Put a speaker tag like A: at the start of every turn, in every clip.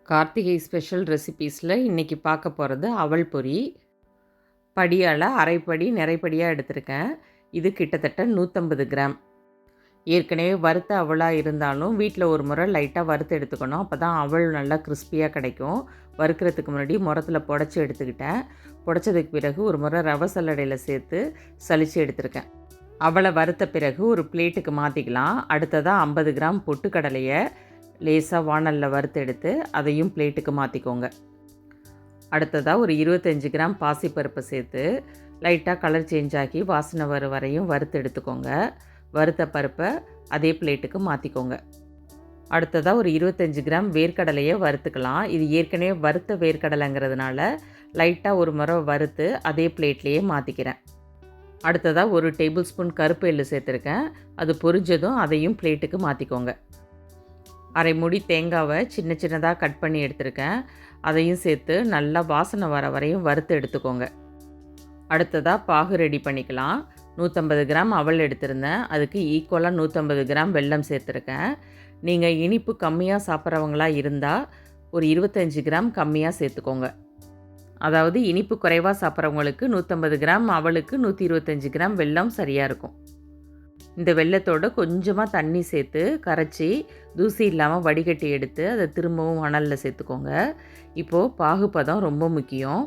A: Karthigai special ரெசிபீஸில் இன்றைக்கி பார்க்க போகிறது அவல் பொரி. படியால் அரைப்படி நிறைப்படியாக எடுத்திருக்கேன். இது கிட்டத்தட்ட 150 கிராம். ஏற்கனவே வறுத்த அவலாக இருந்தாலும் வீட்டில் ஒரு முறை லைட்டாக வறுத்து எடுத்துக்கணும். அப்போ தான் அவல் நல்லா கிறிஸ்பியாக கிடைக்கும். வறுக்கிறதுக்கு முன்னாடி முரத்தில் புடச்சி எடுத்துக்கிட்டேன். புடச்சதுக்கு பிறகு ஒரு முறை ரவை சல்லடையில் சேர்த்து சலித்து எடுத்திருக்கேன். அவலை வறுத்த பிறகு ஒரு பிளேட்டுக்கு மாற்றிக்கலாம். அடுத்ததாக 50 கிராம் பொட்டுக்கடலையை லேசாக வாணலில் வறுத்து எடுத்து அதையும் பிளேட்டுக்கு மாற்றிக்கோங்க. அடுத்ததாக ஒரு 25 கிராம் பாசிப்பருப்பை சேர்த்து லைட்டாக கலர் சேஞ்ச் ஆகி வாசனை வர வரையும் வறுத்து எடுத்துக்கோங்க. வறுத்த பருப்பை அதே பிளேட்டுக்கு மாற்றிக்கோங்க. அடுத்ததாக ஒரு 25 கிராம் வேர்க்கடலையை வறுத்துக்கலாம். இது ஏற்கனவே வறுத்த வேர்க்கடலைங்கிறதுனால லைட்டாக ஒரு முறை வறுத்து அதே பிளேட்லேயே மாற்றிக்கிறேன். அடுத்ததாக ஒரு டேபிள் ஸ்பூன் கருப்பு எள்ளு சேர்த்துருக்கேன். அது பொரிஞ்சதும் அதையும் பிளேட்டுக்கு மாற்றிக்கோங்க. அரை மூடி தேங்காவை சின்ன சின்னதாக கட் பண்ணி எடுத்திருக்கேன். அதையும் சேர்த்து நல்லா வாசனை வர வரையும் வறுத்து எடுத்துக்கோங்க. அடுத்ததாக பாகு ரெடி பண்ணிக்கலாம். 150 கிராம் அவல் எடுத்திருந்தேன். அதுக்கு ஈக்குவலாக 150 கிராம் வெல்லம் சேர்த்துருக்கேன். நீங்கள் இனிப்பு கம்மியாக சாப்பிட்றவங்களா இருந்தால் ஒரு 25 கிராம் கம்மியாக சேர்த்துக்கோங்க. அதாவது இனிப்பு குறைவாக சாப்பிட்றவங்களுக்கு 150 கிராம் அவலுக்கு 125 கிராம் வெல்லம் சரியாக இருக்கும். இந்த வெல்லத்தோடு கொஞ்சமாக தண்ணி சேர்த்து கரைச்சி தூசி இல்லாமல் வடிகட்டி எடுத்து அதை திரும்பவும் அனலில் சேர்த்துக்கோங்க. இப்போது பாகுப்பதம் ரொம்ப முக்கியம்.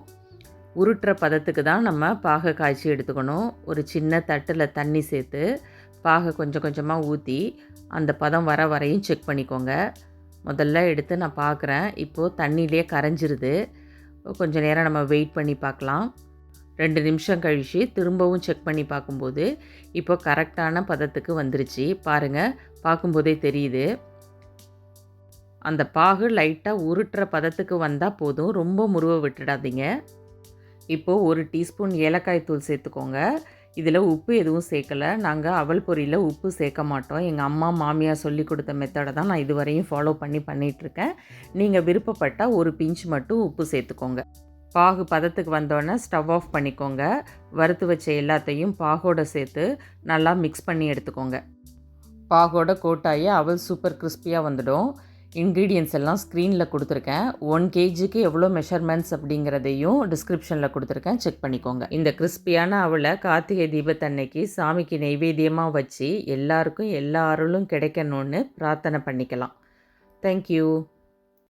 A: உருட்டுற பதத்துக்கு தான் நம்ம பாகை காய்ச்சி எடுத்துக்கணும். ஒரு சின்ன தட்டில் தண்ணி சேர்த்து பாகை கொஞ்சம் கொஞ்சமாக ஊற்றி அந்த பதம் வர வரையும் செக் பண்ணிக்கோங்க. முதல்ல எடுத்து நான் பார்க்குறேன். இப்போது தண்ணியிலே கரைஞ்சிருது. கொஞ்சம் நேரம் நம்ம வெயிட் பண்ணி பார்க்கலாம். 2 நிமிஷம் கழித்து திரும்பவும் செக் பண்ணி பார்க்கும்போது இப்போ கரெக்டான பதத்துக்கு வந்துருச்சு. பாருங்கள், பார்க்கும்போதே தெரியுது. அந்த பாகு லைட்டாக உருட்டுற பதத்துக்கு வந்தால் போதும், ரொம்ப முருவ விட்டுடாதீங்க. இப்போது 1 டீஸ்பூன் ஏலக்காய் தூள் சேர்த்துக்கோங்க. இதில் உப்பு எதுவும் சேர்க்கலை. நாங்கள் அவல் பொரியில் உப்பு சேர்க்க மாட்டோம். எங்கள் அம்மா மாமியார் சொல்லி கொடுத்த மெத்தடை தான் நான் இதுவரையும் ஃபாலோ பண்ணிகிட்ருக்கேன். நீங்கள் விருப்பப்பட்டால் ஒரு பிஞ்ச் மட்டும் உப்பு சேர்த்துக்கோங்க. பாகு பதத்துக்கு வந்தோடனே ஸ்டவ் ஆஃப் பண்ணிக்கோங்க. வறுத்து வச்ச எல்லாத்தையும் பாகோடு சேர்த்து நல்லா மிக்ஸ் பண்ணி எடுத்துக்கோங்க. பாகோட கோட்டாயி அவல் சூப்பர் கிறிஸ்பியாக வந்துடும். இன்க்ரீடியன்ஸ் எல்லாம் ஸ்க்ரீனில் கொடுத்துருக்கேன். 1 kgக்கு எவ்வளோ மெஷர்மெண்ட்ஸ் அப்படிங்கிறதையும் டிஸ்கிரிப்ஷனில் கொடுத்துருக்கேன், செக் பண்ணிக்கோங்க. இந்த கிறிஸ்பியான அவலை கார்த்திகை தீபத்தன்னைக்கு சாமிக்கு நெய்வேத்தியமாக வச்சு எல்லாருக்கும் எல்லா அருளும் கிடைக்கணும்னு பிரார்த்தனை பண்ணிக்கலாம். தேங்க்யூ.